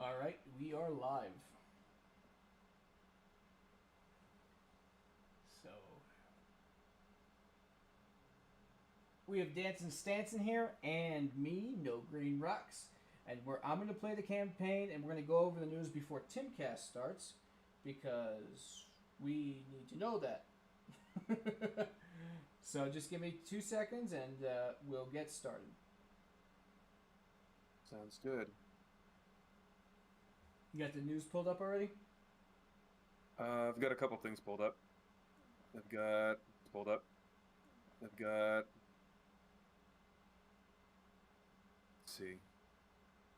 All right, we are live. So we have Dancing Stanson here and me, No Green Rocks, and I'm going to play the campaign and we're going to go over the news before Timcast starts because we need to know that. So just give me 2 seconds and we'll get started. Sounds good. You got the news pulled up already? I've got a couple things pulled up. I've got pulled up. I've got. Let's see.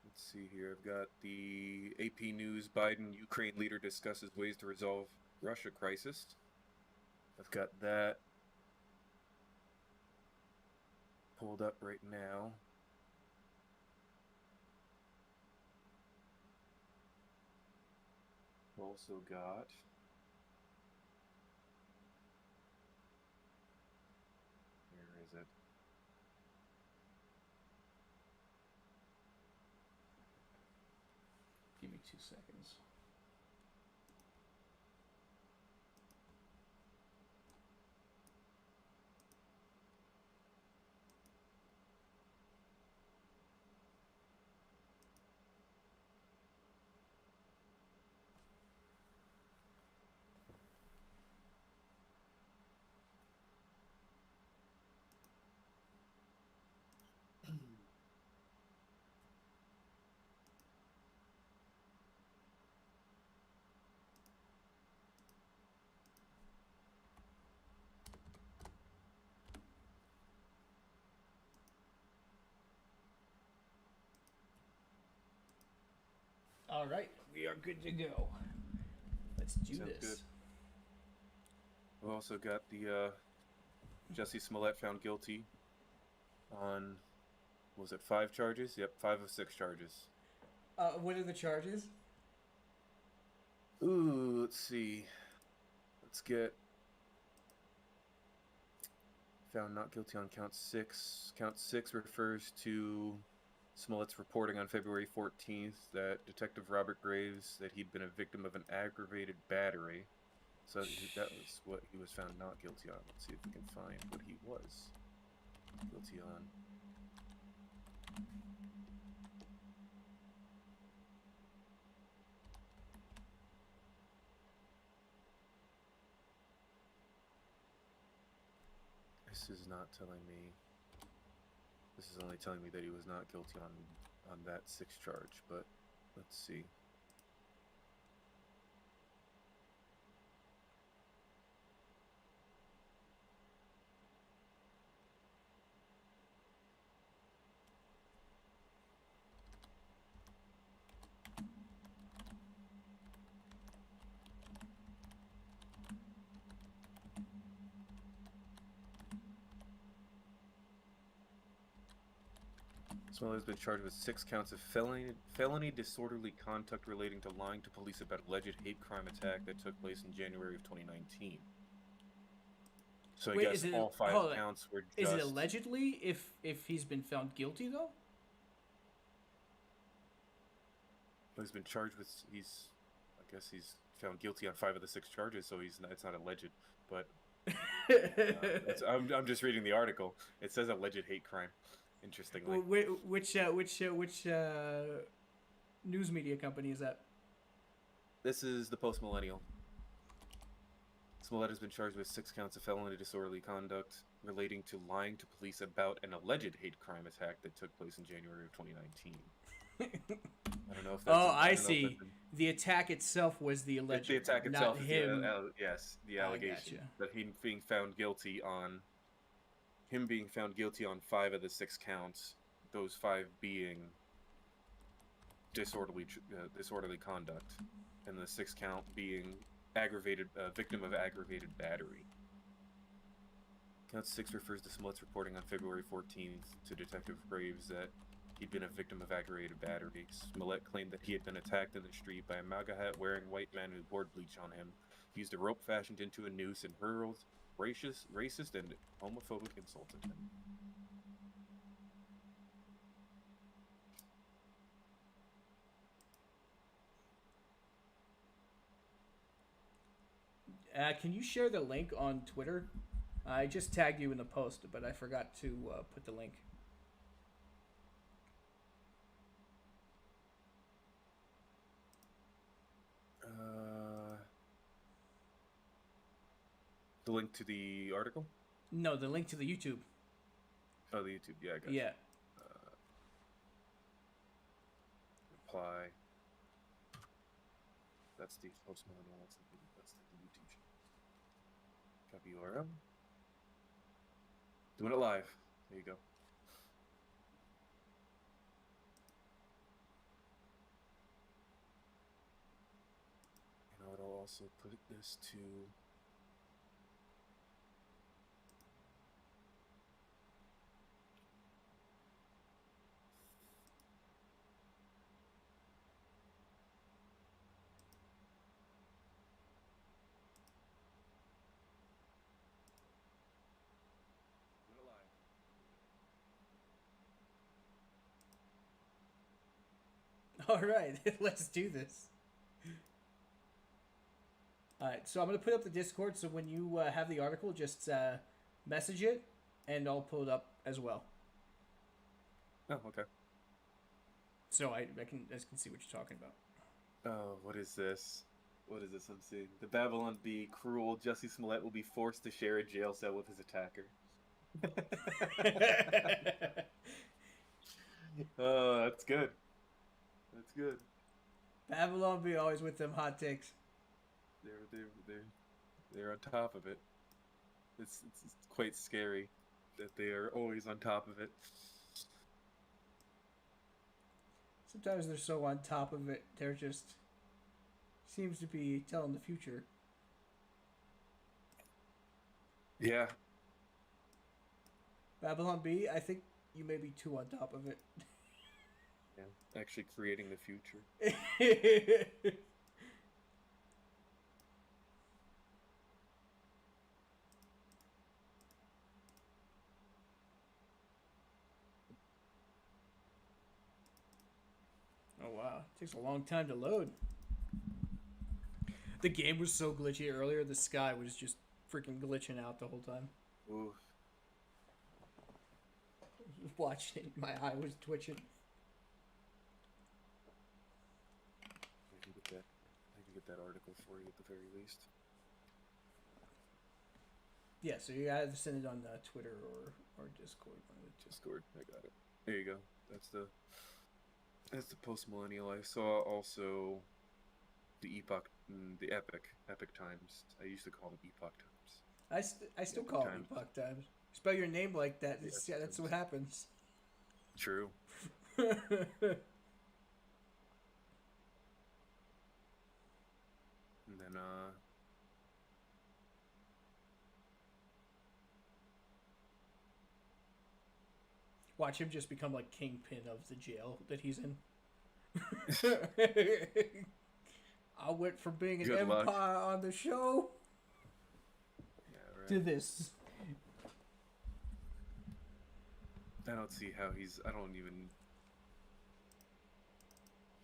Let's see here. I've got the AP News Biden Ukraine leader discusses ways to resolve Russia crisis. I've got that pulled up right now. Also got. Where is it? Give me 2 seconds. All right, we are good to go. Let's do Sounds this. good. I've also got the Jesse Smollett found guilty on, was it 5 charges? Yep, 5 of 6 charges. What are the charges? Ooh, let's see. Let's get found not guilty on count 6. Count 6 refers to Smollett's reporting on February 14th that Detective Robert Graves that he'd been a victim of an aggravated battery. So that was what he was found not guilty on. Let's see if we can find what he was guilty on. This is not telling me. This is only telling me that he was not guilty on that 6 charge, but let's see. Smollett has been charged with 6 counts of felony disorderly conduct relating to lying to police about alleged hate crime attack that took place in January of 2019. So I Wait, guess all 5 hold on? counts were Is it just. allegedly if he's been found guilty though? He's been charged with. I guess he's found guilty on 5 of the 6 charges, so it's not alleged. But I'm just reading the article. It says alleged hate crime. Interestingly. Which news media company is that? This is the Post Millennial. Smollett has been charged with 6 counts of felony disorderly conduct relating to lying to police about an alleged hate crime attack that took place in January of 2019. I don't know if that's. Oh, I see. The attack itself was the alleged. The attack itself is him. the allegation. Gotcha. But him being found guilty on 5 of the 6 counts, those 5 being disorderly conduct, and the 6th count being victim of aggravated battery. Count 6 refers to Smollett's reporting on February 14th to Detective Graves that he'd been a victim of aggravated battery. Smollett claimed that he had been attacked in the street by a MAGA hat wearing white man who poured bleach on him, used a rope fashioned into a noose, and hurled racist and homophobic insults at him. Can you share the link on Twitter? I just tagged you in the post, but I forgot to put the link. The link to the article? No, the link to the YouTube. Oh, the YouTube. Yeah, I got Yeah. Reply. That's the Post Millennial. That's the YouTube channel. Copy URL. Doing it live. There you go. And I'll also put this to. All right, let's do this. All right, so I'm gonna put up the Discord. So when you have the article, just message it, and I'll pull it up as well. Oh, okay. So I can see what you're talking about. Oh, what is this? What is this I'm seeing? The Babylon Bee, cruel. Jussie Smollett will be forced to share a jail cell with his attacker. Oh, that's good. That's good. Babylon be always with them hot takes. They're on top of it. It's quite scary that they are always on top of it. Sometimes they're so on top of it, they're just seems to be telling the future. Yeah. Babylon B, I think you may be too on top of it. Yeah, actually creating the future. Oh wow, it takes a long time to load. The game was so glitchy earlier, the sky was just freaking glitching out the whole time. Ooh. Watching it, my eye was twitching. I can get that article for you at the very least. Yeah, so you either send it on Twitter or Discord. Discord, I got it. There you go. That's the post millennial. I saw also the Epic Times. I used to call them Epoch Times. I still call it Epoch Times. Spell your name like that. Yeah, that's what happens. True. And then Watch him just become like kingpin of the jail that he's in. I went from being an empire on the show to this. I don't see how I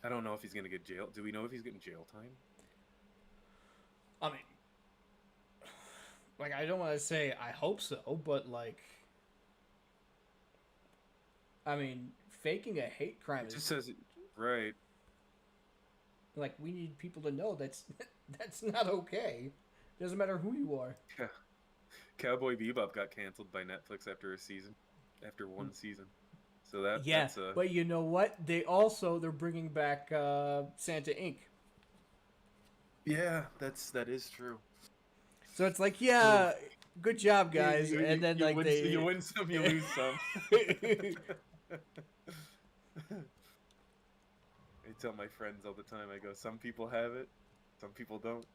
don't know if he's gonna get jail. Do we know if he's getting jail time? I mean, like, I don't want to say I hope so, but like, I mean, faking a hate crime It just says right. Like, we need people to know that's not okay. Doesn't matter who you are. Yeah. Cowboy Bebop got canceled by Netflix after one season. So that's but you know what? They're bringing back Santa Inc. Yeah, that is true. So it's like, good job, guys. And then you win some, you lose some. I tell my friends all the time. I go, some people have it, some people don't.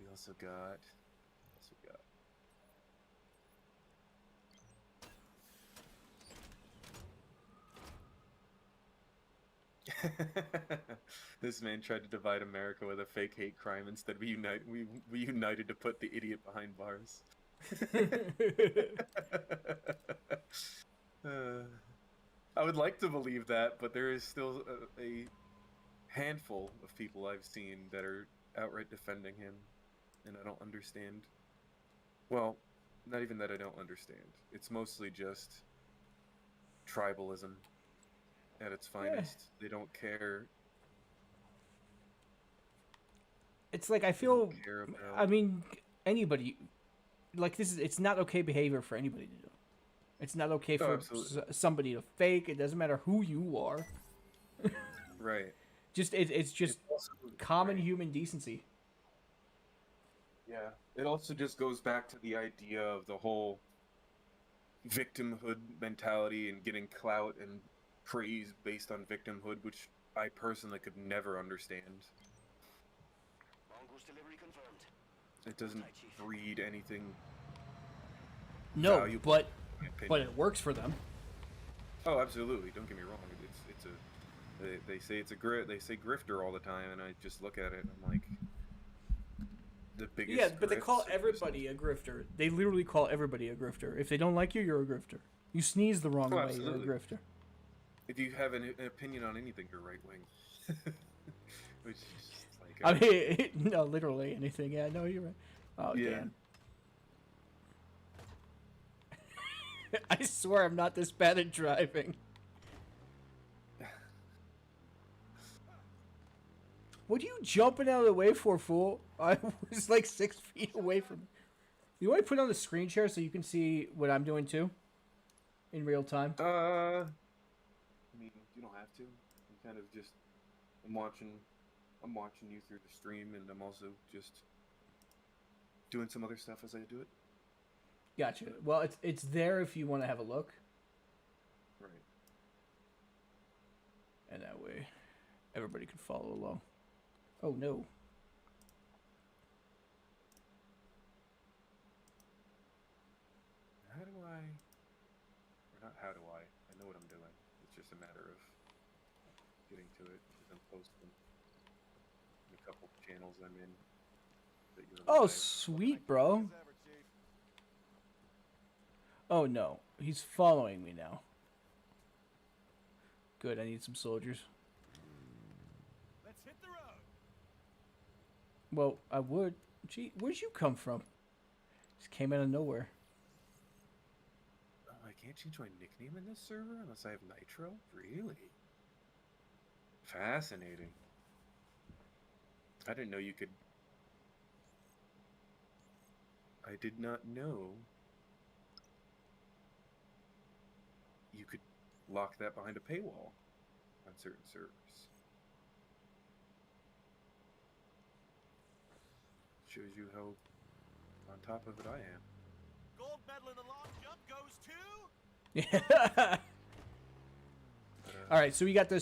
We also got. This man tried to divide America with a fake hate crime. Instead, we united to put the idiot behind bars. I would like to believe that, but there is still a handful of people I've seen that are outright defending him, and I don't understand. Well, not even that I don't understand. It's mostly just tribalism at its finest. They don't care. It's like I They don't feel. care about. I mean, anybody like this is. It's not okay behavior for anybody to do. It's not okay Oh, for absolutely. somebody to fake. It doesn't matter who you are. Right. It's just It's also, common right. human decency. Yeah. It also just goes back to the idea of the whole victimhood mentality and getting clout and praise based on victimhood, which I personally could never understand. Mongoose delivery confirmed. It doesn't breed anything No, valuable, but in my opinion. but it works for them. Oh, absolutely. Don't get me wrong. It's a they say it's a they say grifter all the time, and I just look at it and I'm like, the biggest. Yeah, but they call grifts are just- everybody a grifter. They literally call everybody a grifter. If they don't like you, you're a grifter. You sneeze the wrong Oh, way, absolutely. you're a grifter. If you have an opinion on anything, you're right wing. Which is just like. I mean, no, literally anything. Yeah, no, you're right. Oh, Yeah. damn. I swear I'm not this bad at driving. What are you jumping out of the way for, fool? I was like 6 feet away from you. You want to put on the screen share so you can see what I'm doing too? In real time? I mean, you don't have to. I'm kind of just. I'm watching you through the stream, and I'm also just doing some other stuff as I do it. Gotcha. Well, it's there if you want to have a look. Right. And that way everybody can follow along. Oh, no. How do I? Or not how do I? I know what I'm doing. It's just a matter of getting to it because I'm posting in a couple channels I'm in. That you're Oh, live. sweet, bro. Oh, no. He's following me now. Good, I need some soldiers. Let's hit the road. Well, I would. Gee, where'd you come from? Just came out of nowhere. Oh, I can't change my nickname in this server unless I have Nitro? Really? Fascinating. I didn't know you could. I did not know you could lock that behind a paywall on certain servers. Shows you how on top of it I am. Gold medal in the long jump goes to. Yeah. All right, so we got the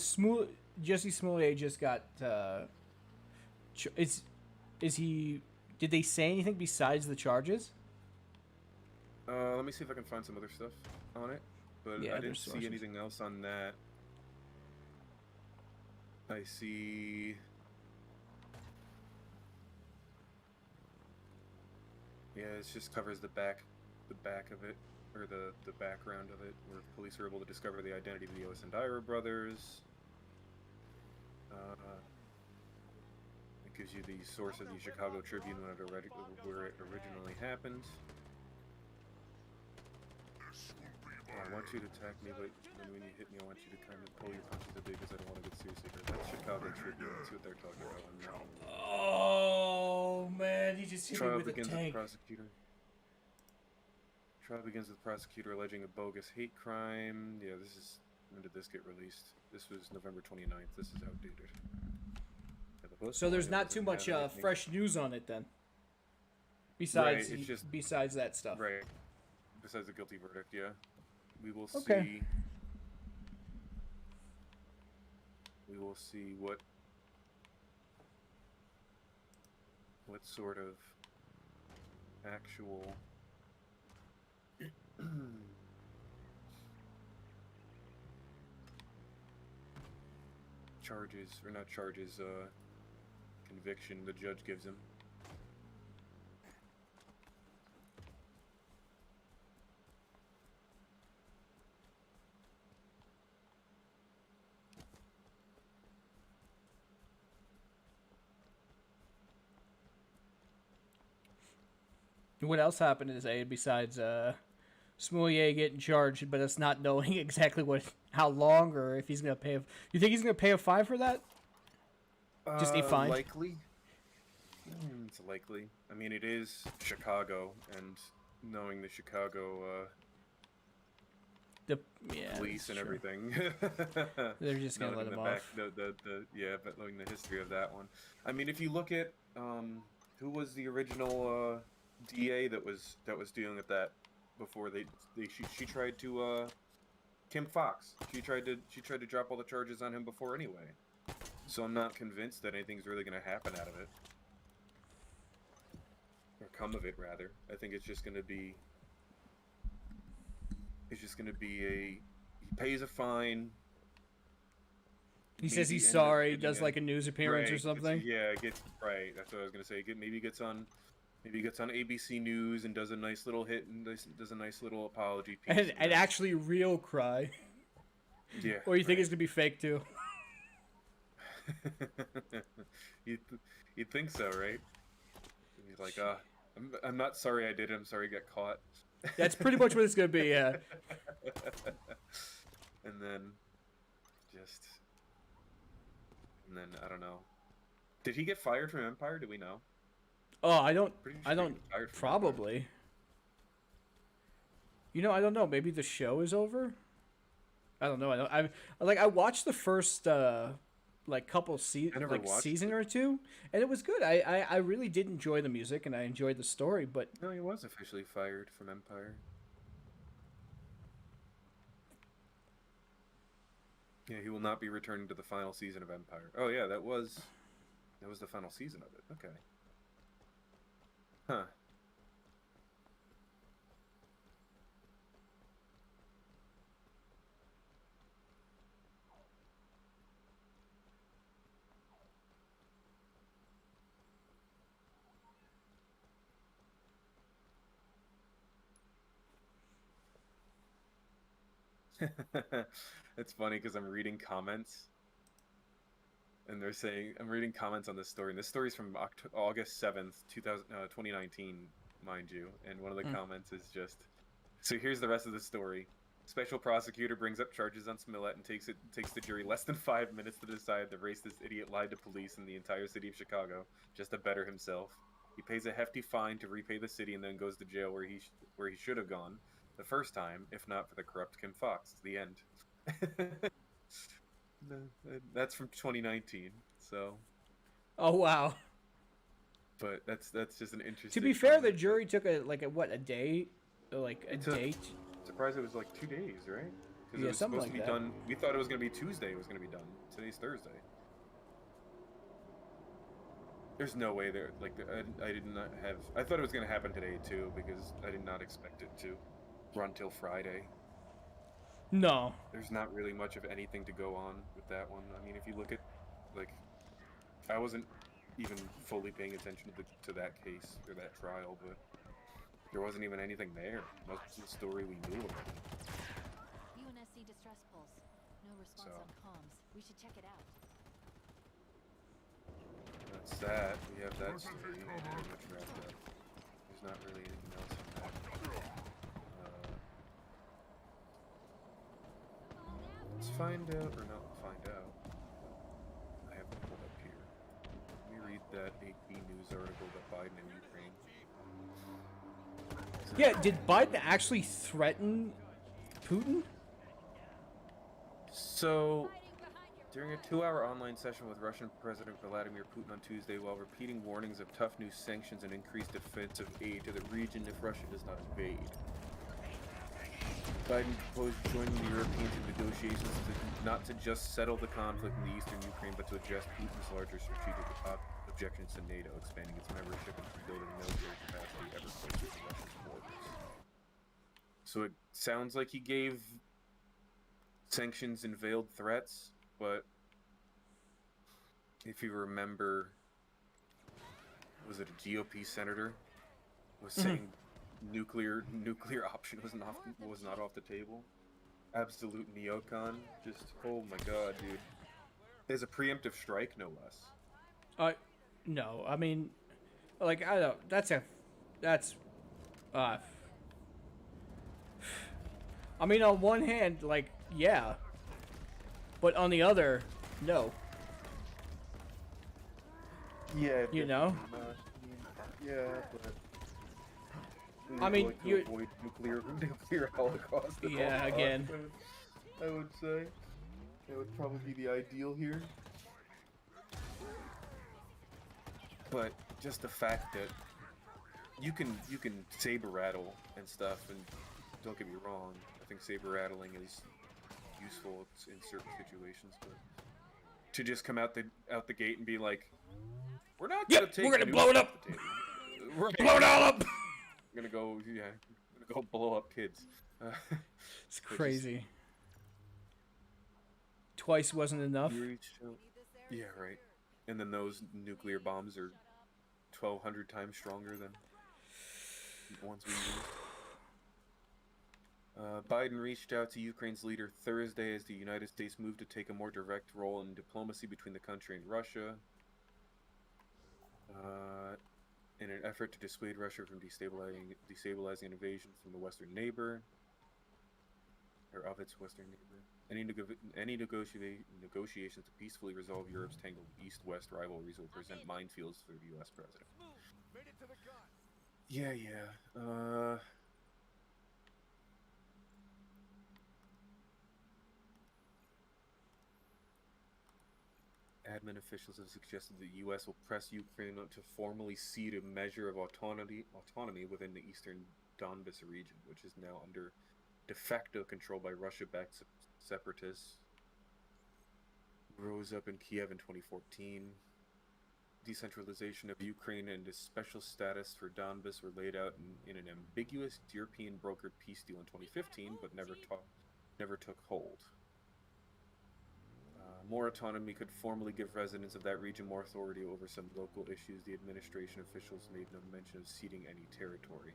Jesse Smollett just got. Is he? Did they say anything besides the charges? Let me see if I can find some other stuff on it. But Yeah, I didn't there's see sources. anything else on that. I see. Yeah, it just covers the back of it, or the background of it, where police are able to discover the identity of the Osendira brothers. It gives you the source of the Chicago Tribune where it originally happened. I want you to attack me, but when you hit me, I want you to kind of pull your punches a bit because I don't want to get seriously hurt. That's Chicago Tribune. That's what they're talking about. Oh man, he just hit Trial me with a begins with tank. prosecutor. Trial begins with prosecutor alleging a bogus hate crime. Yeah, this is. When did this get released? This was November 29th. This is outdated. Yeah, So there's not too much fresh news on it then. Besides, Right, it's just- besides that stuff. Right. Besides the guilty verdict, yeah. We will Okay. see. We will see what sort of actual charges, or not charges, conviction the judge gives him. What else happened today besides Smoulier getting charged, but us not knowing exactly how long, or if he's gonna pay? You think he's gonna pay a fine for that? Just a fine? Likely. It's likely. I mean, it is Chicago, and knowing the Chicago police and everything, they're just gonna let him off. But knowing the history of that one, I mean, if you look at who was the original DA that was dealing with that before she tried to Kim Fox. She tried to drop all the charges on him before anyway. So I'm not convinced that anything's really going to happen out of it. Or come of it, rather. I think it's just going to be... he pays a fine. He says he's sorry, does like a news appearance or something? Right, that's what I was going to say. Maybe gets on ABC News and does a nice little hit and does a nice little apology piece. And actually real cry. Yeah. Or you think it's going to be fake too? You'd think so, right? He's like, I'm not sorry I did it, I'm sorry I got caught. That's pretty much what it's going to be, yeah. And then, I don't know. Did he get fired from Empire? Do we know? Oh, I don't, probably. I don't know. Maybe the show is over? I don't know. I watched the first, couple season or two, and it was good. I really did enjoy the music, and I enjoyed the story, but... No, he was officially fired from Empire. Yeah, he will not be returning to the final season of Empire. Oh yeah, that was the final season of it. Okay. Huh. It's funny because I'm reading comments and they're saying, I'm reading comments on this story, and this story's from August 7th, 2019, mind you, and one of the comments is just, so here's the rest of the story. Special prosecutor brings up charges on Smollett and takes the jury less than 5 minutes to decide the racist idiot lied to police in the entire city of Chicago just to better himself. He pays a hefty fine to repay the city and then goes to jail where he should have gone the first time, if not for the corrupt Kim Fox. The end. That's from 2019, so. Oh wow. But that's just an interesting. To be fair, the jury took a day, date. I'm surprised it was like 2 days, right? Because yeah, it was something supposed to be done. We thought it was gonna be Tuesday. It was gonna be done. Today's Thursday. There's no way there. I did not have. I thought it was gonna happen today too, because I did not expect it to run till Friday. No. There's not really much of anything to go on with that one. I mean, if you look at, I wasn't even fully paying attention to that case or that trial, but there wasn't even anything there. Most of the story we knew of. UNSC distress pulse. No response on comms. We should check it out. That's that. We have that story pretty much wrapped up. There's not really anything else on that. Let's find out, or not find out. I have it pulled up here. Let me read that AP News article about Biden and Ukraine. Yeah, did Biden actually threaten Putin? So, during a 2-hour online session with Russian President Vladimir Putin on Tuesday, while repeating warnings of tough new sanctions and increased defensive aid to the region if Russia does not invade, Biden proposed joining the Europeans in negotiations not to just settle the conflict in the eastern Ukraine, but to address Putin's larger strategic objections to NATO, expanding its membership and building military capacity ever closer to Russia's borders. So it sounds like he gave sanctions and veiled threats, but if you remember, was it a GOP senator was saying nuclear option was not off the table? Absolute neocon. Just, oh my god, dude. There's a preemptive strike, no less. No, I mean, I don't. That's Uh, I mean, on one hand, like, yeah. But on the other, no. Yeah. You know? Yeah, but I mean, like to you- avoid nuclear holocaust. at all Yeah, costs, again. I would say that would probably be the ideal here. But just the fact that you can saber rattle and stuff, and don't get me wrong, I think saber rattling is useful in certain situations, but to just come out the gate and be like, we're not gonna Yep, take we're gonna nukes blow it off up. the table. We're Blow it all up! gonna go blow up kids. It's crazy. Twice wasn't enough. Yeah, right. And then those nuclear bombs are 1,200 times stronger than the ones we used. Biden reached out to Ukraine's leader Thursday as the United States moved to take a more direct role in diplomacy between the country and Russia. In an effort to dissuade Russia from destabilizing an invasion from the western neighbor, or of its western neighbor. Any negotiations to peacefully resolve Europe's tangled East-West rivalries will present minefields for the U.S. president. Made it to the gun. Yeah. Admin officials have suggested the U.S. will press Ukraine to formally cede a measure of autonomy within the eastern Donbas region, which is now under de facto control by Russia-backed separatists. Rose up in Kiev in 2014. Decentralization of Ukraine and a special status for Donbas were laid out in an ambiguous European brokered peace deal in 2015, but never took hold. More autonomy could formally give residents of that region more authority over some local issues. The administration officials made no mention of ceding any territory.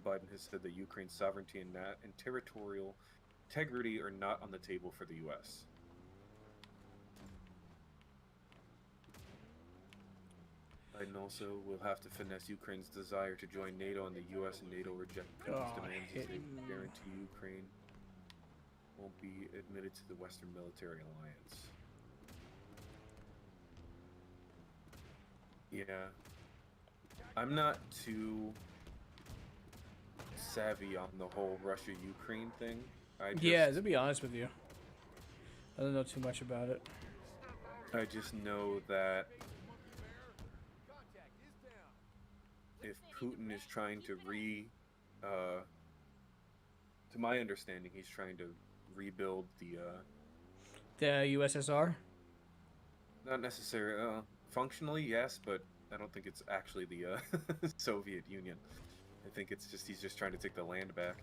Biden has said that Ukraine's sovereignty and territorial integrity are not on the table for the U.S. Biden also will have to finesse Ukraine's desire to join NATO, and the U.S. and NATO reject Putin's demands as they guarantee Ukraine won't be admitted to the Western Military Alliance. Yeah. I'm not too savvy on the whole Russia-Ukraine thing. Yeah, to be honest with you, I don't know too much about it. I just know that if Putin is trying to to my understanding, he's trying to rebuild the USSR? Not necessarily. Functionally, yes, but I don't think it's actually the Soviet Union. I think it's just he's just trying to take the land back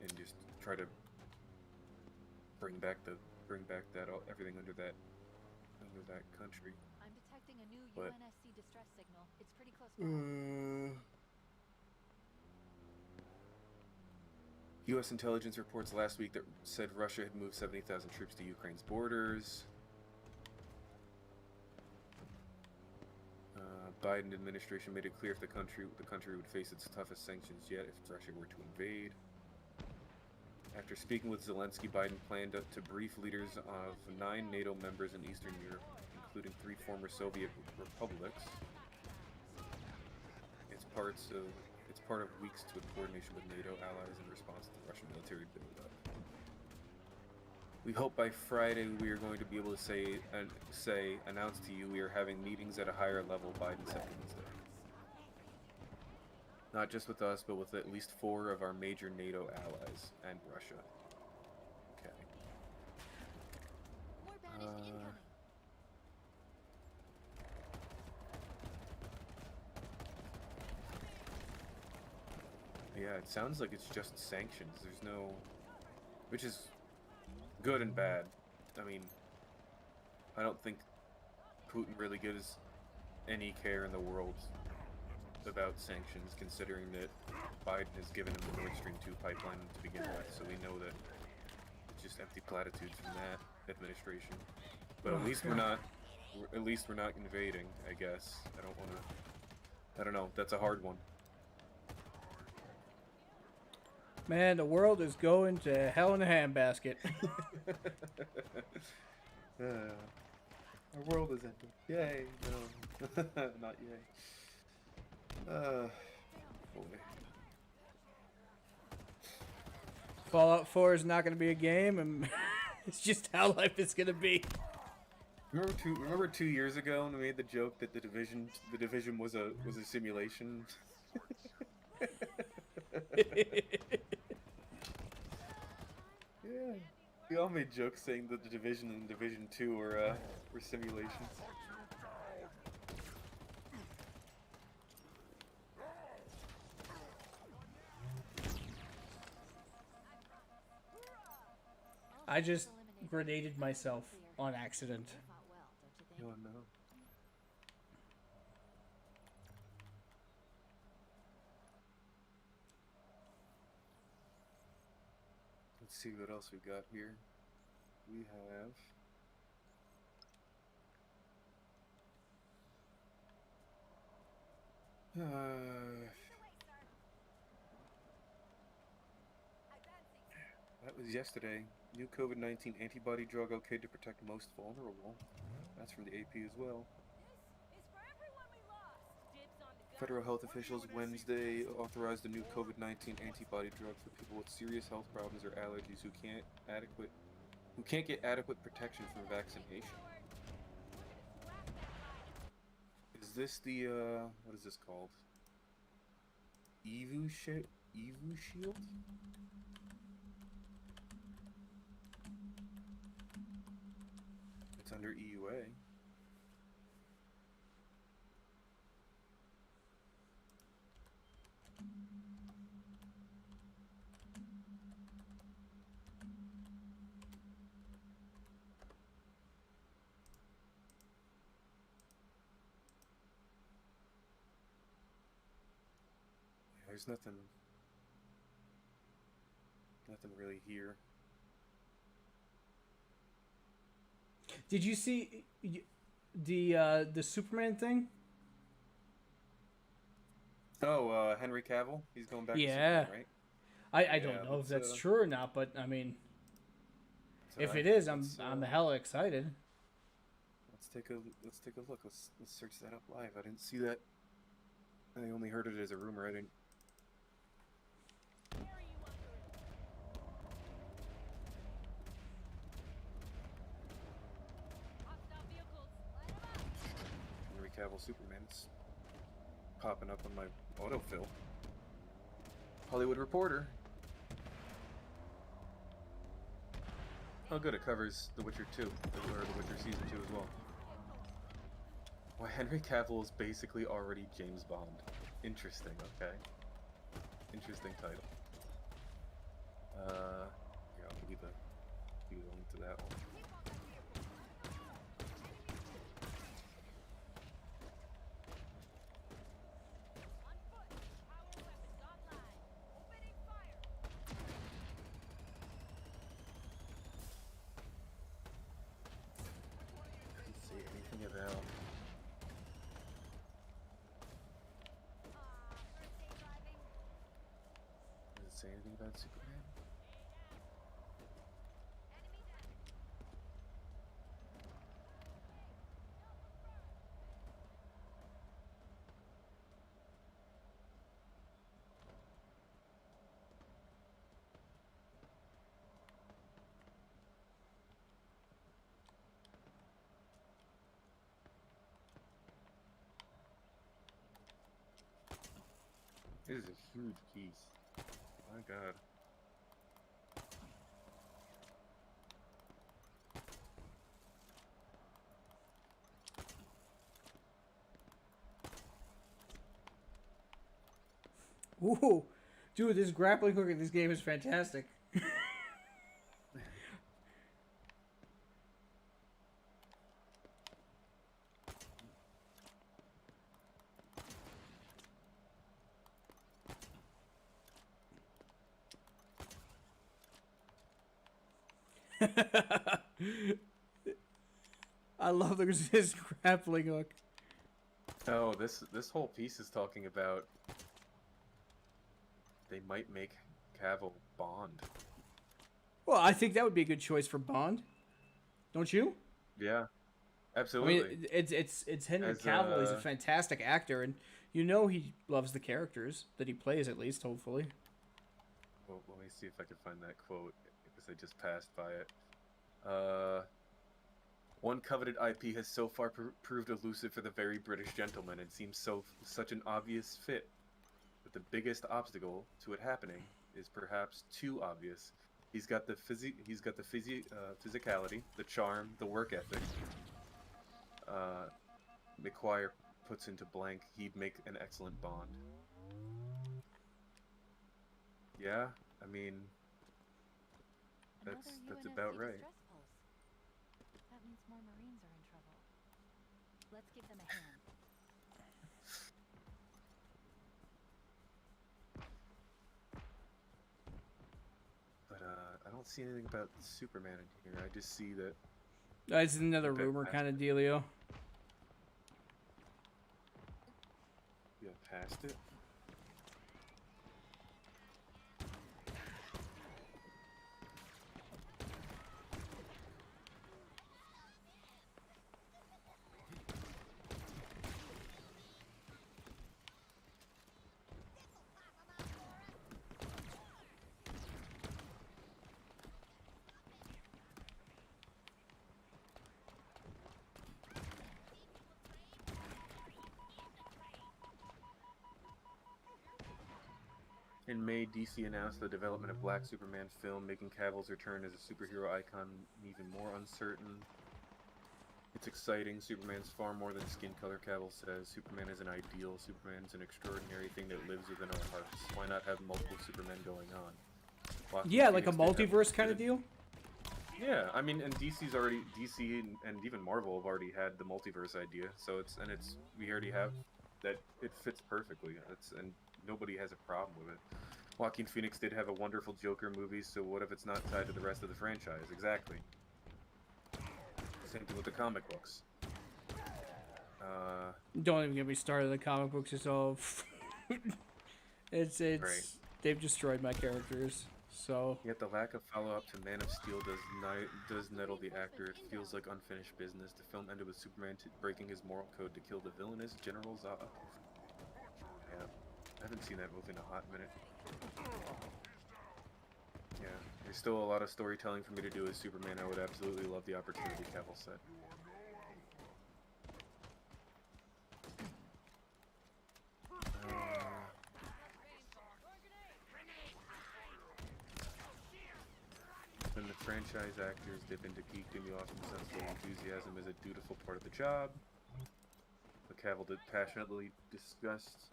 and just try to bring back everything under that country. I'm detecting a new But- UNSC distress signal. It's pretty close by. U.S. intelligence reports last week that said Russia had moved 70,000 troops to Ukraine's borders. Biden administration made it clear if the country would face its toughest sanctions yet if Russia were to invade. After speaking with Zelensky, Biden planned to brief leaders of 9 NATO members in Eastern Europe, including 3 former Soviet republics. It's part of weeks to coordination with NATO allies in response to the Russian military buildup. We hope by Friday we are going to be able to announce to you we are having meetings at a higher level, Biden said Wednesday. Not just with us, but with at least 4 of our major NATO allies and Russia. Okay. More banished incoming. Yeah, it sounds like it's just sanctions. There's no... Which is good and bad. I mean, I don't think Putin really gives any care in the world about sanctions, considering that Biden has given him the Nord Stream 2 pipeline to begin with, so we know that it's just empty platitudes from that administration. But at least we're not invading, I guess. I don't know. That's a hard one. Man, the world is going to hell in a handbasket. Our world is ending. Yay! No, not yay. Boy. Fallout 4 is not going to be a game, and it's just how life is going to be. Remember 2 years ago when we made the joke that the division was a simulation? Yeah, we all made jokes saying that the Division and Division 2 were simulations. I just grenaded myself on accident. Fought well, don't you think? Oh no. Let's see what else we got here. We have that was yesterday. New COVID-19 antibody drug okay to protect most vulnerable. That's from the AP as well. Federal health officials Wednesday authorized a new COVID-19 antibody drug for people with serious health problems or allergies who can't get adequate protection from vaccination. Is this the what is this called? Evusheld? It's under EUA. There's nothing really here. Did you see the Superman thing? Oh, Henry Cavill? He's going back to Yeah. Superman, right? I don't know if let's, that's true or not, but I mean, So if I- it is, let's, I'm hella excited. Let's take a look. Let's search that up live. I didn't see that. I only heard it as a rumor. I didn't. Henry Cavill Superman's popping up on my autofill. Hollywood Reporter. Oh good, it covers The Witcher 2, or The Witcher Season 2 as well. Well, Henry Cavill is basically already James Bond. Interesting, okay. Interesting title. Here, I'll give you the link to that one. Didn't say anything about. Does it say anything about Superman? This is a huge piece. My god. Ooh, dude, this grappling hook in this game is fantastic. I love this grappling hook. Oh, this whole piece is talking about they might make Cavill Bond. Well, I think that would be a good choice for Bond. Don't you? Yeah, I absolutely. mean, it's Henry As, Cavill. He's a uh, fantastic actor, and you know he loves the characters that he plays, at least, hopefully. Well, let me see if I can find that quote because I just passed by it. One coveted IP has so far proved elusive for the very British gentleman and seems such an obvious fit. But the biggest obstacle to it happening is perhaps too obvious. He's got the physicality, the charm, the work ethic. McQuire puts into blank. He'd make an excellent Bond. Yeah, I mean, Another that's UNSC about right. distress pulse. That means more Marines are in trouble. Let's give them a hand. But I don't see anything about Superman in here. I just see that. It's another Okay, rumor that's kind of dealio. Yeah, past it. In May, DC announced the development of Black Superman film, making Cavill's return as a superhero icon even more uncertain. It's exciting. Superman's far more than skin color, Cavill says. Superman is an ideal. Superman's an extraordinary thing that lives within our hearts. Why not have multiple Supermen going on? Joaquin Yeah, like a Phoenix did have multiverse kind of deal. Yeah, I mean, and DC and even Marvel have already had the multiverse idea. So we already have that. It fits perfectly. And nobody has a problem with it. Joaquin Phoenix did have a wonderful Joker movie, so what if it's not tied to the rest of the franchise? Exactly. Same thing with the comic books. Don't even get me started. The comic books is all. it's Right. They've destroyed my characters. So Yet the lack of follow-up to Man of Steel does nettle the actor. It feels like unfinished business. The film ended with Superman breaking his moral code to kill the villainous General Zod. Yeah, I haven't seen that movie in a hot minute. Yeah, there's still a lot of storytelling for me to do as Superman. I would absolutely love the opportunity, Cavill said. When the franchise actors dip into geekdom, you often sense the enthusiasm is a dutiful part of the job. But Cavill did passionately discussed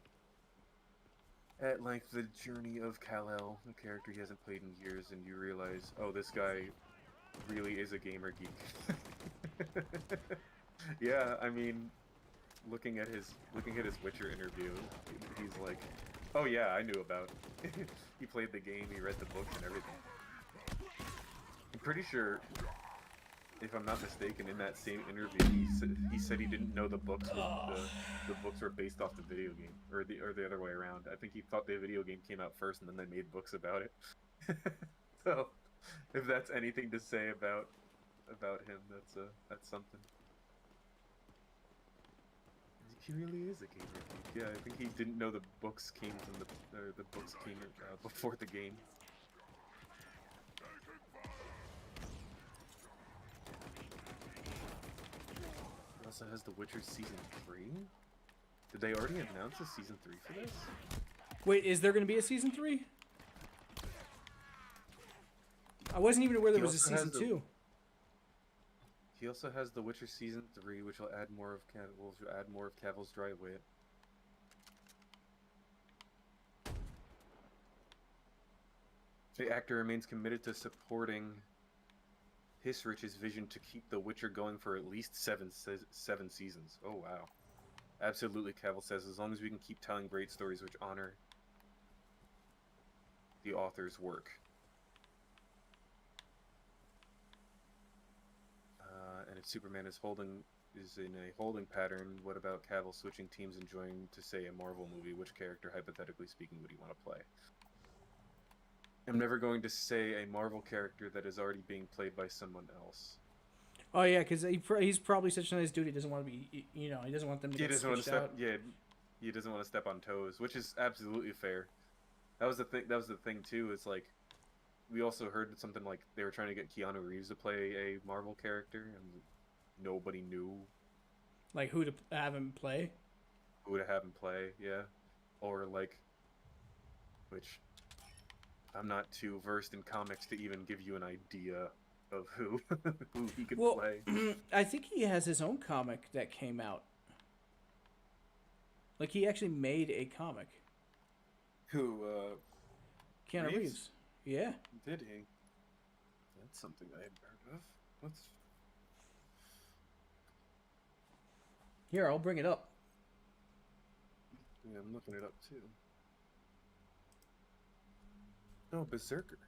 at length the journey of Kal-El, a character he hasn't played in years, and you realize, oh, this guy really is a gamer geek. Yeah, I mean, looking at his Witcher interview, he's like, oh yeah, I knew about it. He played the game, he read the books and everything. I'm pretty sure, if I'm not mistaken, in that same interview, he said he didn't know the books were based off the video game, or the other way around. I think he thought the video game came out first, and then they made books about it. So, if that's anything to say about him, that's something. He really is a gamer. Yeah, I think he didn't know the books came from the books came before the game. It also has The Witcher Season 3? Did they already announce a Season 3 for this? wait, is there going to be a season 3? I wasn't even aware there He was a also has season 2. He also has The Witcher Season 3, which will add more of Cavill's dry wit. The actor remains committed to supporting Hissrich's vision to keep The Witcher going for at least seven seasons. Oh wow. Absolutely, Cavill says, as long as we can keep telling great stories which honor the author's work. And if Superman is in a holding pattern, what about Cavill switching teams and joining to, say, a Marvel movie? Which character, hypothetically speaking, would he want to play? I'm never going to say a Marvel character that is already being played by someone else. Oh yeah, because he's probably such a nice dude. He doesn't want to be, he doesn't want them to He get doesn't want to switched step. out. Yeah, he doesn't want to step on toes, which is absolutely fair. That was the thing. That was the thing too. Is like, we also heard something like they were trying to get Keanu Reeves to play a Marvel character, and nobody knew Like who to have him play. who to have him play. Yeah, or like, which I'm not too versed in comics to even give you an idea of who who he could Well, play. I think he has his own comic that came out. Like he actually made a comic. Who Keanu Reeves? Reeves. Yeah. did he? That's something I hadn't heard of. What's Here, I'll bring it up. Yeah, I'm looking it up too. Oh, Berserker.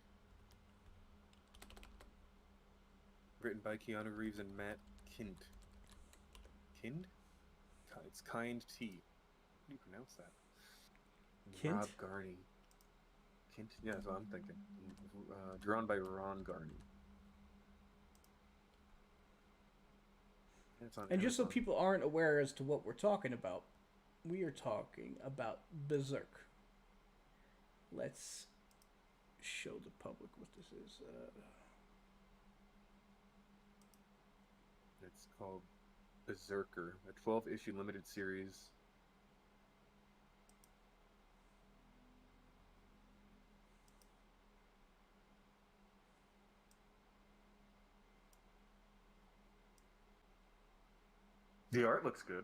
Written by Keanu Reeves and Matt Kind. Kind? It's Kind T. How do you pronounce that? Kint? Rob Garney. Kint? Yeah, that's what I'm thinking. Drawn by Ron Garney. It's on And just so Amazon. people aren't aware as to what we're talking about, we are talking about Berserk. Let's show the public what this is. It's called Berserker, a 12-issue limited series. The art looks good.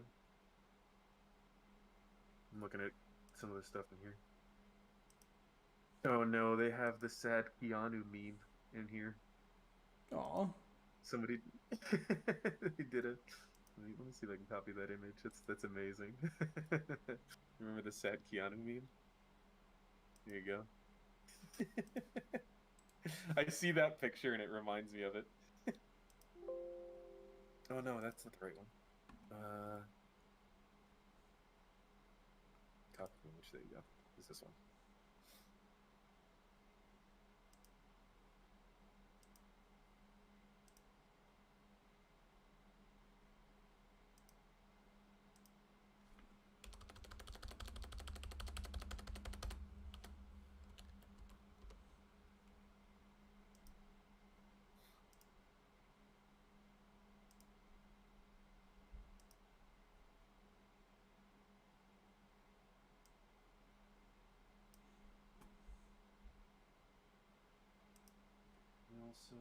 I'm looking at some of the stuff in here. Oh no, they have the sad Keanu meme in here. Aw. Somebody they did it. Let me see if I can copy that image. That's amazing. Remember the sad Keanu meme? Here you go. I see that picture and it reminds me of it. Oh no, that's not the right one. Copy image, there you go. Is this one? And also,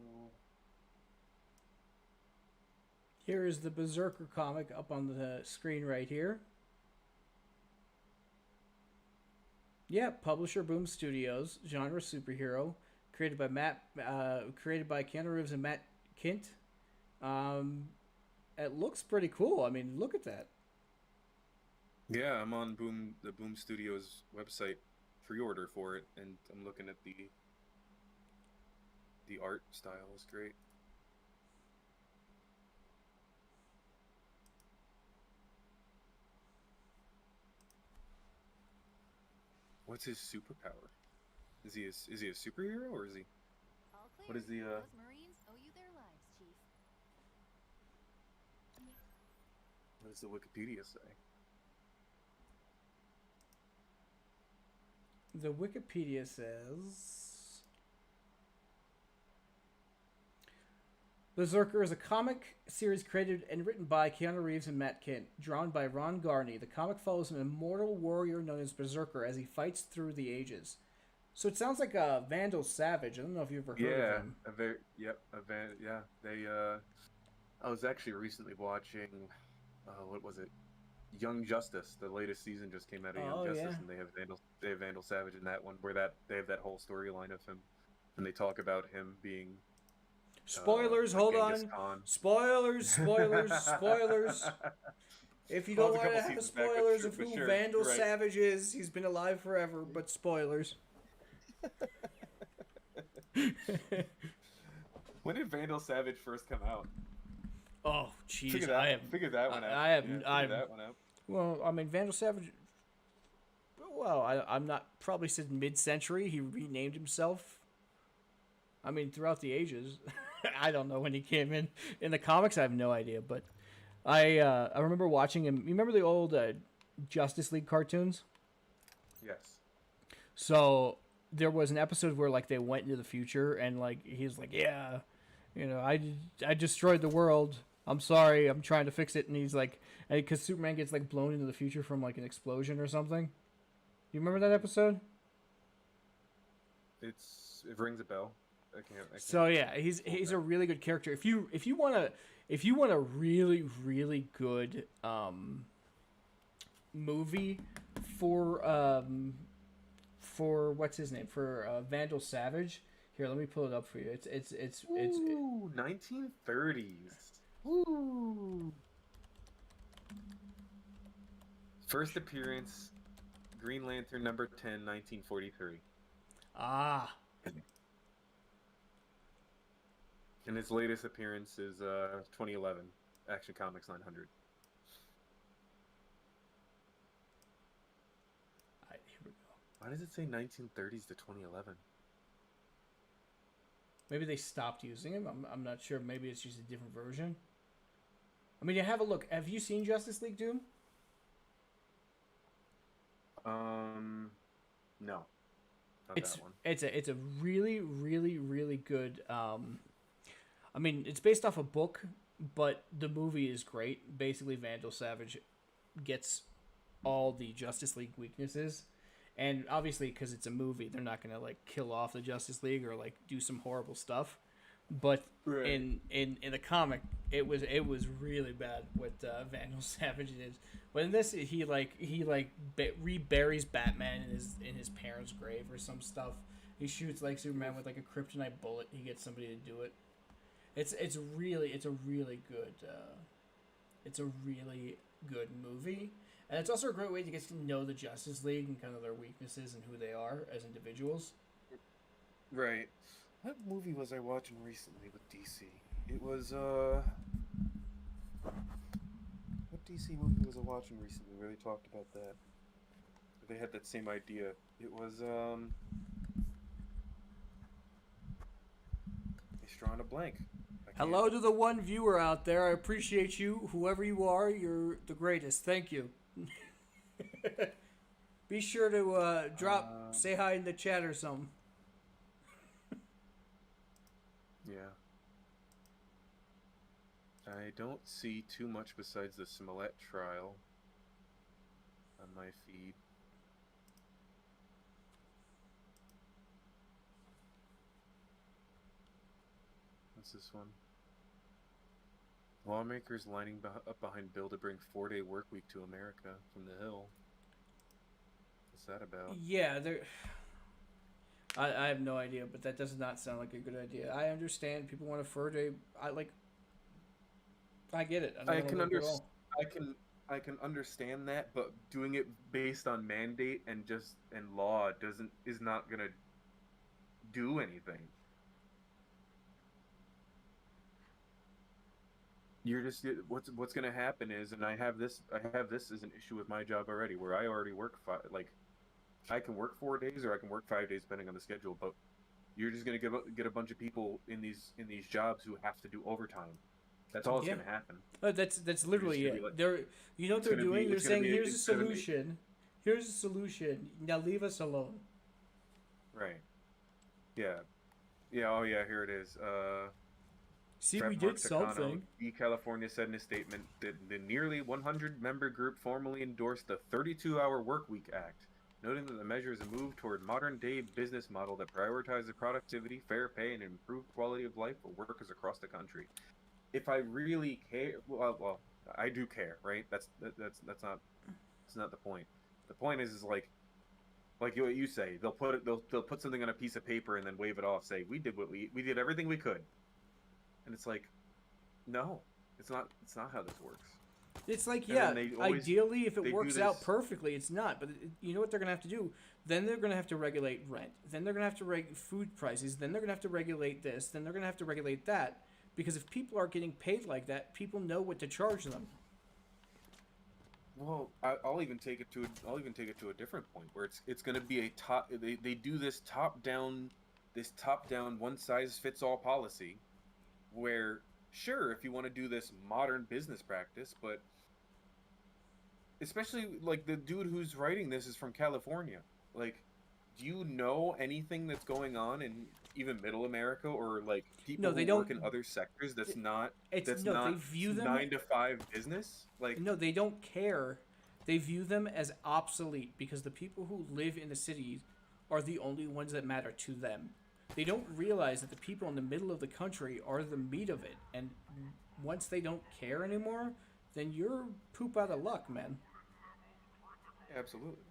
Here is the Berserker comic up on the screen right here. Yeah, publisher Boom Studios, genre superhero, created by Keanu Reeves and Matt Kint. It looks pretty cool. I mean, look at that. yeah, I'm on the Boom Studios website, pre-order for it, and I'm looking at the art style is great. What's his superpower? Is he a superhero or is he? All clear. What is the, Those Marines owe you their lives, Chief. What does the Wikipedia say? The Wikipedia says Berserker is a comic series created and written by Keanu Reeves and Matt Kint, drawn by Ron Garney. The comic follows an immortal warrior known as Berserker as he fights through the ages. So it sounds like a Vandal Savage. I don't know if you've ever heard of him. They I was actually recently watching what was it? Young Justice. The latest season just came out of Young Justice, and they have Vandal Savage in that one, where they have that whole storyline of him, and they talk about him being Spoilers, like hold Genghis on. Khan. Spoilers. If you don't Well, it's a want to couple have the seasons back, but spoilers sure- of but who sure, Vandal right. Savage is, he's been alive forever, but spoilers. When did Vandal Savage first come out? Oh, jeez, Figure that one out. I have, Yeah, figure I'm, that one out. well, I mean, Vandal Savage. Well, I'm not probably since mid-century. He renamed himself. I mean, throughout the ages. I don't know when he came in. In the comics, I have no idea. But I remember watching him. You remember the old Justice League cartoons? Yes. So there was an episode where like they went into the future and like he's like, yeah, you know, I destroyed the world. I'm sorry. I'm trying to fix it. And he's like, because Superman gets like blown into the future from like an explosion or something. You remember that episode? It rings a bell. I can't. So yeah, he's a really good character. If you want a really good movie for what's his name, for Vandal Savage, here, let me pull it up for you. It's Ooh, 1930s. Ooh. First appearance, Green Lantern number 10, 1943. ah. And his latest appearance is 2011, Action Comics 900. Here we go. Why does it say 1930s to 2011? Maybe they stopped using him. I'm not sure. Maybe it's just a different version. I mean, you have a look. Have you seen Justice League Doom? No. Not It's that one. it's a really good. I mean, it's based off a book, but the movie is great. Basically, Vandal Savage gets all the Justice League weaknesses, and obviously, because it's a movie, they're not gonna like kill off the Justice League or like do some horrible stuff. But Right. in the comic, it was really bad what Vandal Savage is. But in this, he reburies Batman in his parents' grave or some stuff. He shoots like Superman with like a kryptonite bullet. He gets somebody to do it. It's a really good movie, and it's also a great way to get to know the Justice League and kind of their weaknesses and who they are as individuals. Right. What movie was I watching recently with DC? It was what DC movie was I watching recently where they talked about that? They had that same idea. It was it's drawing a blank. I can't- Hello to the one viewer out there. I appreciate you, whoever you are. You're the greatest. Thank you. Be sure to say hi in the chat or something. Yeah. I don't see too much besides the Smollett trial on my feed. What's this one? Lawmakers lining up behind bill to bring 4-day work week to America from the Hill. What's that about? Yeah, I have no idea, but that does not sound like a good idea. I understand people want a 4-day. I get it. I can understand that, but doing it based on mandate and law is not gonna do anything. You're just what's gonna happen is, and I have this as an issue with my job already, where I already work I can work 4 days or I can work 5 days depending on the schedule, but you're just gonna get a bunch of people in these jobs who have to do overtime. That's all that's gonna happen. That's literally it. Like, you know what they're doing? They're saying, here's a it's gonna be- solution. Here's a solution. Now leave us alone. Right. Yeah. Yeah. Oh yeah. Here it is. See, Brett we Mark did Takano, something. California said in a statement that the nearly 100-member group formally endorsed the 32-hour Workweek Act, noting that the measure is a move toward modern-day business model that prioritizes productivity, fair pay, and improved quality of life for workers across the country. If I really care, well, I do care, right? That's not the point. The point is like what you say. They'll put something on a piece of paper and then wave it off. Say we did everything we could. And it's like, no, it's not how this works. It's like, And yeah, then they always- ideally, if it they do works out this- perfectly, it's not. But you know what they're going to have to do? Then they're going to have to regulate rent. Then they're going to have to regulate food prices. Then they're going to have to regulate this. Then they're going to have to regulate that. Because if people are getting paid like that, people know what to charge them. Well, I'll even take it to a different point where it's going to be a top. They do this top down this top-down, one-size-fits-all policy, where sure, if you want to do this modern business practice, but especially like the dude who's writing this is from California. Like, do you know anything that's going on in even Middle America or like people No, they who work don't. in other sectors that's not It's no. They view them. 9 to 5 business? Like, No, they don't care. They view them as obsolete because the people who live in the cities are the only ones that matter to them. They don't realize that the people in the middle of the country are the meat of it, and once they don't care anymore, then you're poop out of luck, man. absolutely.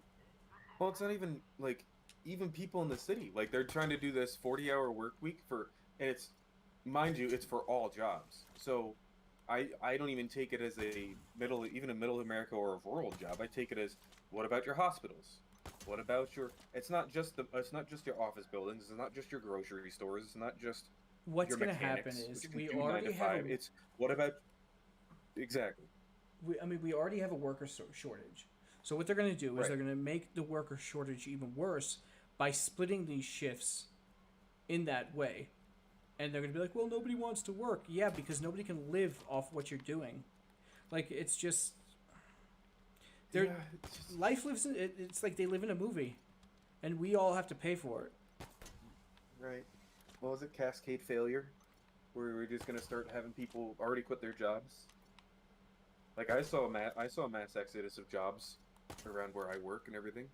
Well, it's not even like even people in the city. Like they're trying to do this 40-hour work week and it's, mind you, it's for all jobs. So I don't even take it as even a middle America or a rural job. I take it as, what about your hospitals? What about your? It's not just your office buildings. It's not just your grocery stores. It's not just What's your going to happen mechanics, is which can we do 9 already to have 5. It's what about exactly. we already have a worker shortage. So what they're going to do is Right. they're going to make the worker shortage even worse by splitting these shifts in that way. And they're going to be like, well, nobody wants to work. Yeah, because nobody can live off what you're doing. Like, it's just... Yeah, it's just, Life lives in... It's like they live in a movie. And we all have to pay for it. right. What was it? Cascade failure, where we're just gonna start having people already quit their jobs. Like I saw a mass exodus of jobs around where I work and everything.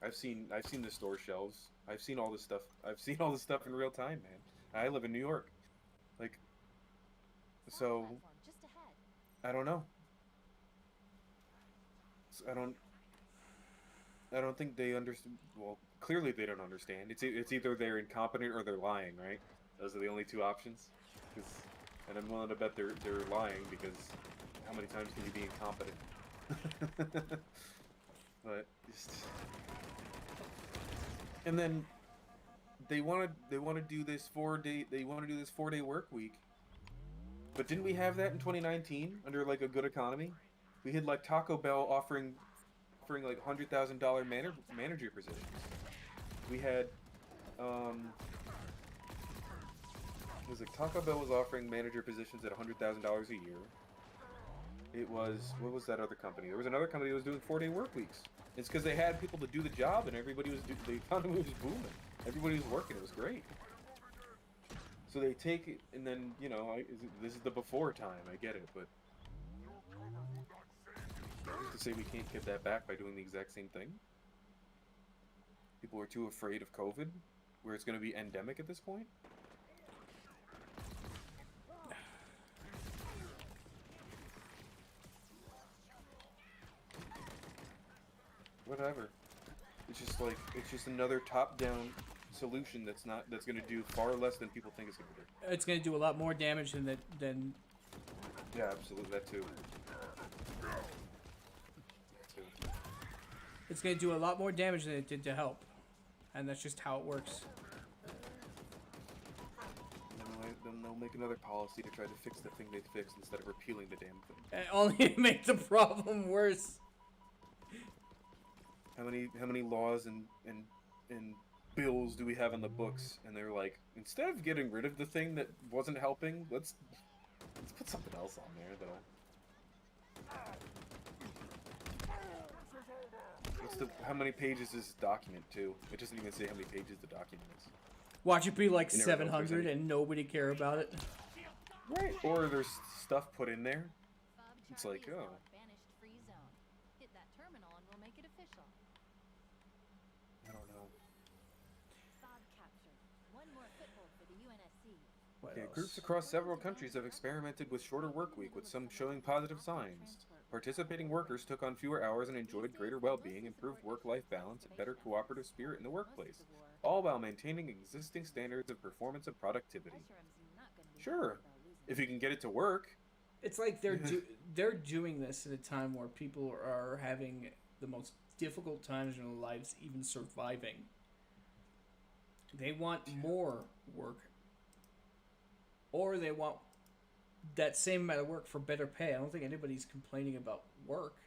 I've seen the store shelves. I've seen all this stuff. I've seen all this stuff in real time, man. I live in New York. Like, so Platform just ahead. I don't know. I don't think they understand. Well, clearly they don't understand. It's either they're incompetent or they're lying, right? Those are the only two options. And I'm willing to bet they're lying because how many times can you be incompetent? But just, and then they want to do this 4-day work week. But didn't we have that in 2019 under like a good economy? We had like Taco Bell offering like $100,000 manager positions. We had it was like Taco Bell was offering manager positions at $100,000 a year. It was, what was that other company? There was another company that was doing 4-day work weeks. It's because they had people to do the job and the economy was booming. Everybody was working. It was great. So they take it, and then, you know, this is the before time. I get it, but to say we can't get that back by doing the exact same thing? People are too afraid of COVID, where it's going to be endemic at this point? Whatever. It's just another top-down solution that's going to do far less than people think it's going to do. It's going to do a lot more damage than Yeah, absolutely, that too. it's going to do a lot more damage than it did to help. And that's just how it works. Then they'll make another policy to try to fix the thing they fixed instead of repealing the damn thing. And only to make the problem worse. How many laws and bills do we have on the books? And they're like, instead of getting rid of the thing that wasn't helping, let's put something else on there that'll. How many pages is this document too? It doesn't even say how many pages the document is. Watch it be like You never know if there's 700 any- and nobody care about it. Right. Or there's stuff put in there. Fob It's Charlie like, is now oh. a banished free zone. Hit that terminal and we'll make it official. I don't know. Fob captured. One more foothold for the UNSC. What Yeah, else? groups across several countries have experimented with shorter work week, with some showing positive signs. Participating workers took on fewer hours and enjoyed greater well-being, improved work-life balance, and better cooperative spirit in the workplace, all while maintaining existing standards of performance and productivity. Sure, if you can get it to work. It's like they're doing this at a time where people are having the most difficult times in their lives, even surviving. They want more work, or they want that same amount of work for better pay. I don't think anybody's complaining about work,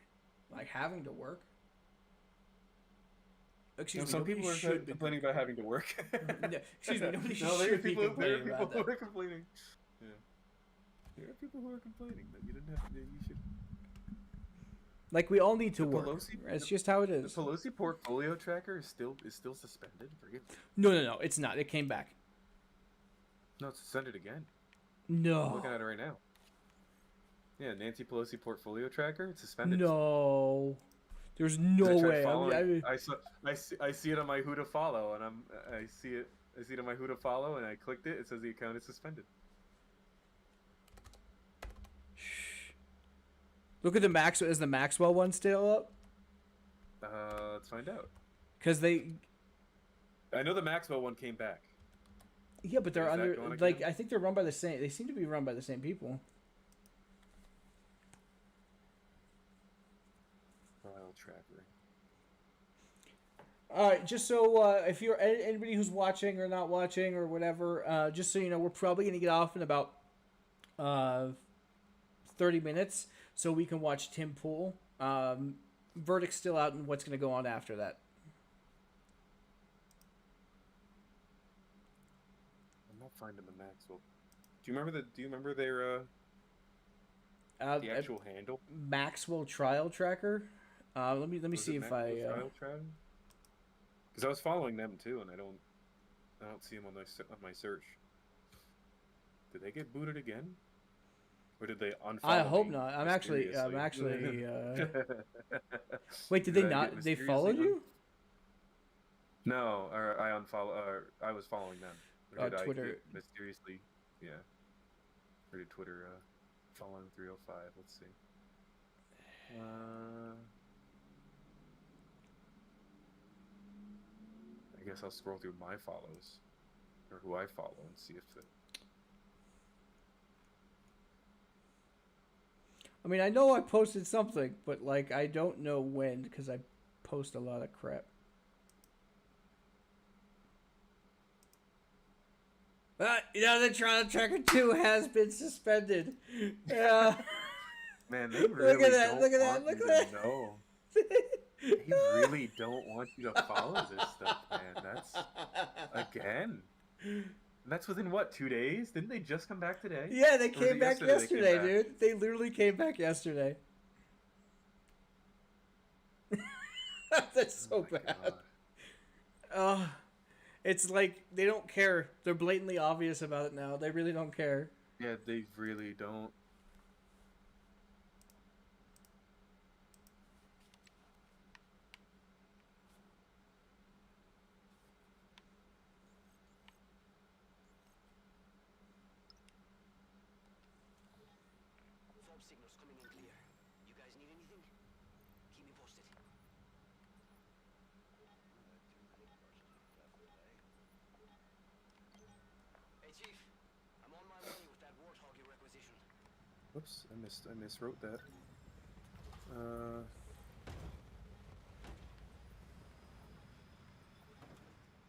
like having to work. Excuse me. some Nobody people are should be complaining about having to work. No, excuse me, nobody No, there are should be people, complaining about who that. are complaining. Yeah. There are people who are complaining that you didn't have to. You should. Like we all need to The work. Pelosi- It's just how it The is. Pelosi portfolio tracker is still suspended. Forget. No, it's not. It came back. No, it's suspended again. No. I'm looking at it right now. Yeah, Nancy Pelosi portfolio tracker. It's suspended. No. There's 'Cause no I tried way. following- I see it on my who to follow, and I see it on my who to follow, and I clicked it. It says the account is suspended. Look at the Max. Is the Maxwell one still up? Let's find out. Because they. I know the Maxwell one came back. Yeah, but they're Is that under. going Like again? I think they're run by the same. They seem to be run by the same people. File tracker. All right, just so if you're anybody who's watching or not watching or whatever, just so you know, we're probably gonna get off in about 30 minutes, so we can watch Tim Pool. Verdict's still out, and what's gonna go on after that? I'm not finding the Maxwell. Do you remember their the actual handle? Maxwell Trial Tracker. Let me Was see it if Maxwell Trial? Because I was following them too, and I don't see them on my search. Did they get booted again, or did they unfollow? I hope me not. I'm actually. mysteriously? Wait, did Did they I not? get They mysteriously followed un- you? No, or I unfollow. Or I was following them. Or did Twitter. I get mysteriously? Yeah. Or did Twitter follow 305? Let's see. I guess I'll scroll through my follows, or who I follow, and see if the. I mean, I know I posted something, but like I don't know when because I post a lot of crap. The Trial Tracker 2 has been suspended. Yeah. Man, they really Look at that, don't look at that, want look you at to that. know. They really don't want you to follow this stuff, man. That's again. And that's within what, 2 days? Didn't they just come back today? Yeah, they Or was came it back yesterday they yesterday, came back? dude. They literally came back yesterday. That's so Oh my bad. God. It's like they don't care. They're blatantly obvious about it now. They really don't care. Yeah, they really don't. Fob signal's coming in clear. You guys need anything? Keep me posted. Hey, Chief. I'm on my way with that warthog you requisitioned. Whoops, I miswrote that.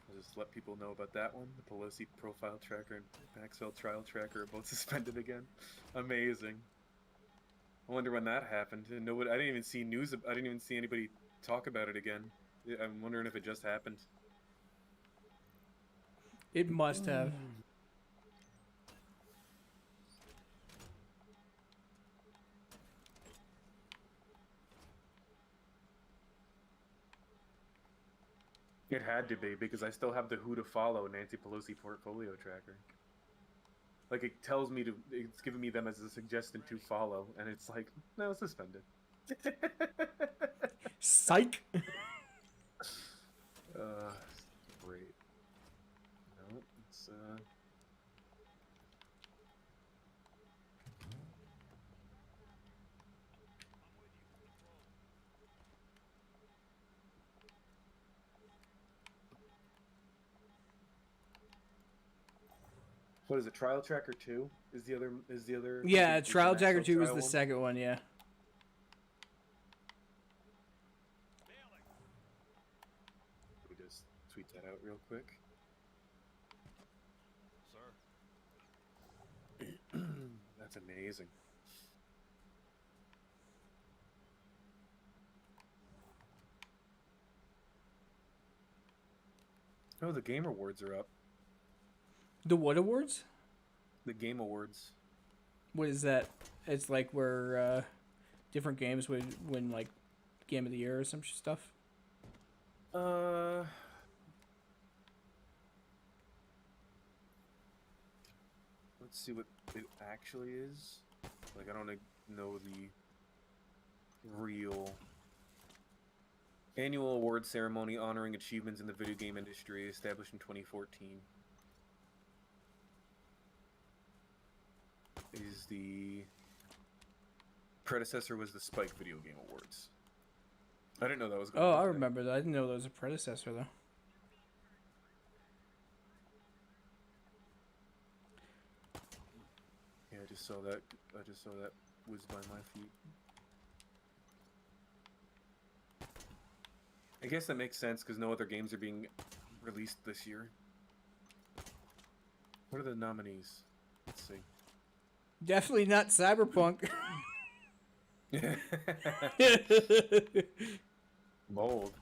I'll just let people know about that one. The Pelosi profile tracker and Maxwell trial tracker are both suspended again. Amazing. I wonder when that happened. And nobody, I didn't even see news. I didn't even see anybody talk about it again. I'm wondering if it just happened. It must have. It had to be, because I still have the who to follow Nancy Pelosi portfolio tracker. Like, it tells me to, it's giving me them as a suggestion to follow, and it's like, no, it's suspended. Psych. Great. No, it's, what is it? Trial Tracker 2 is the other. Yeah, is the Trial Tracker Maxwell 2 was trial the one? second one, yeah. Let me just tweet that out real quick. Sir. That's amazing. Oh, the Game Awards are up. The what awards? The Game Awards. What is that? It's like where different games would win like Game of the Year or some stuff. Let's see what it actually is. Like, I don't know the real annual award ceremony honoring achievements in the video game industry, established in 2014. Is the predecessor was the Spike Video Game Awards. I didn't know that was going Oh, on I today. remember that. I didn't know there was a predecessor though. Yeah, I just saw that. I just saw that whiz by my feet. I guess that makes sense because no other games are being released this year. What are the nominees? Let's see. Definitely not Cyberpunk. Bold.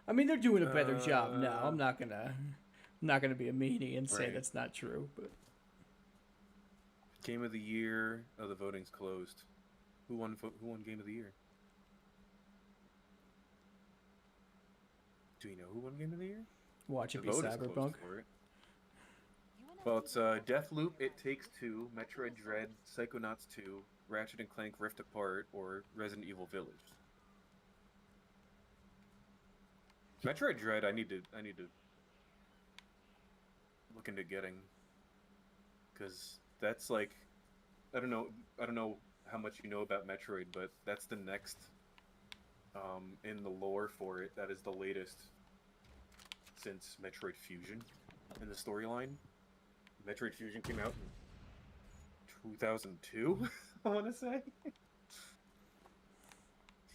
I mean, they're doing a better job now. I'm not gonna be a meanie and say Right. that's not true. But Game of the Year. Oh, the voting's closed. Who won Game of the Year? Do you know who won Game of the Year? watch it The be vote is closed Cyberpunk. for it. UNSC Well, it's requested Deathloop, some It Takes Two, Metroid Dread, Psychonauts 2, Ratchet and Clank Rift Apart, or Resident Evil Village. Metroid Dread, I need to look into getting, because that's like, I don't know how much you know about Metroid, but that's the next in the lore for it. That is the latest since Metroid Fusion in the storyline. Metroid Fusion came out in 2002, I want to say.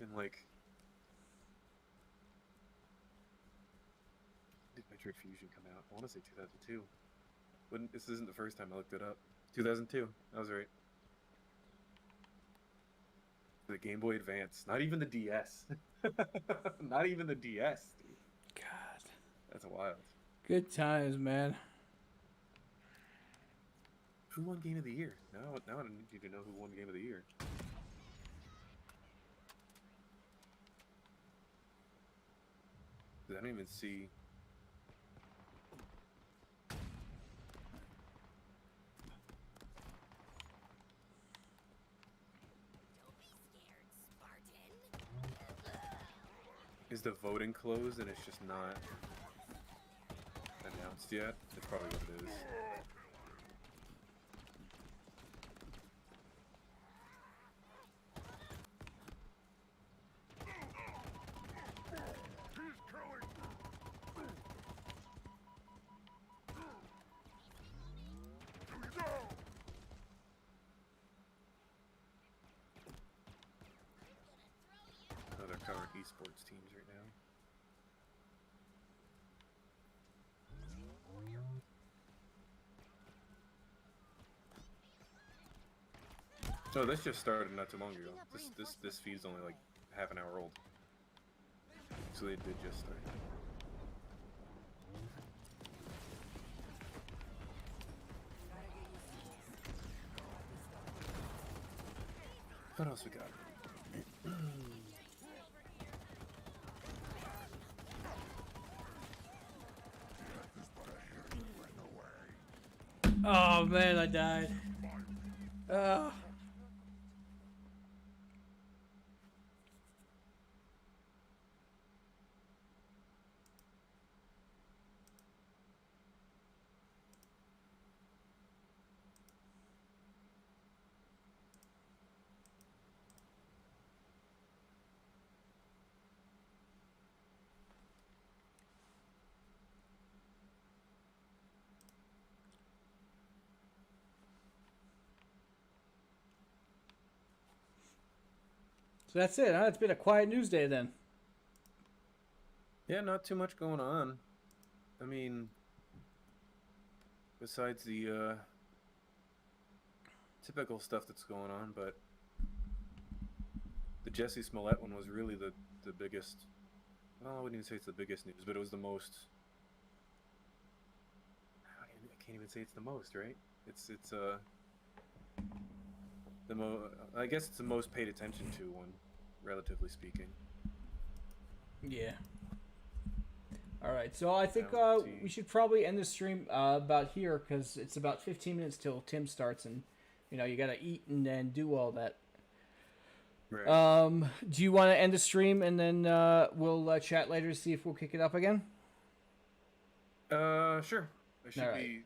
And like, when did Metroid Fusion come out? I want to say 2002. This isn't the first time I looked it up. 2002. I was right. The Game Boy Advance. Not even the DS. Not even the DS, dude. God, That's wild. good times, man. Who won Game of the Year? Now I need you to know who won Game of the Year. I don't even see. Is the voting closed and it's just not announced yet? That's probably what it is. Oh, they're covering esports teams right now. Oh, this just started not too long ago. This feed's only like half an hour old. So they did just start. What else we got? Oh man, I died. Oh. So that's it, huh? It's been a quiet news day then. Yeah, not too much going on. I mean, besides the typical stuff that's going on, but the Jesse Smollett one was really the biggest Well, I wouldn't even say it's the biggest news, but it was the most. I can't even say it's the most, right? It's the I guess it's the most paid attention to one, relatively speaking. Yeah. All right, so I think Yeah, we should probably end the stream about here because it's about 15 minutes till Tim starts, and you know you gotta eat and then do all that. Right. Do you want to end the stream and then we'll chat later to see if we'll kick it up again? Sure. It should Alright. be